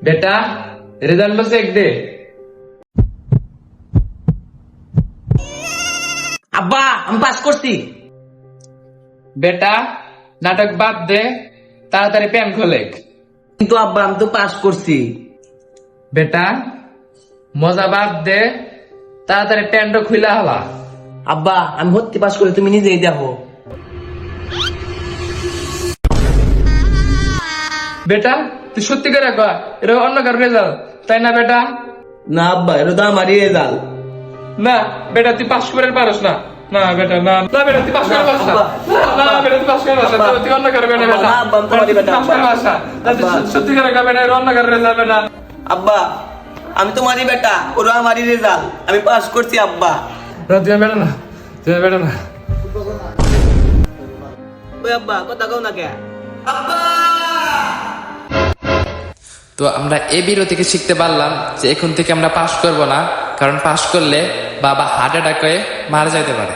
বেটা result check দে। আব্বা আমি পাস করছি। বেটা নাটক বাদ দে, তাড়াতাড়ি প্যান খোলে। কিন্তু আব্বা আমি তো পাস করছি। বেটা মজা বাদ দে, তাড়াতাড়ি প্যান্ট খুইলা হলা। আব্বা আমি ভর্তি পাস করে তুমি নিজেই দেখো। বেটা তুই সত্যি করে কর, এটা অন্য কারো রেজাল্ট তাই না বেটা? না আব্বা এটা তো আমারই রেজাল্ট। না বেটা তুই পাস করে পারস না। না বেটা না, না বেটা তুই পাস করে পারস না। না বেটা তুই পাস করে পারস না, তুই অন্য কারো বেটা। বেটা আব্বা আমি তোমারই বেটা। পাস করে পারস না, তুই সত্যি করে কর বেটা, এটা অন্য কারো রেজাল্ট বেটা। আব্বা আমি তোমারই বেটা, ওরা আমারই রেজাল্ট, আমি পাস করছি আব্বা। তুই বেটা না, তুই বেটা না। ওই আব্বা কথা কও না কে? আব্বা তো আমরা এই ভিডিও থেকে শিখতে পারলাম যে এখন থেকে আমরা পাস করব না, কারণ পাস করলে বাবা হার্ট অ্যাটাক হয়ে মারা যাইতে পারে।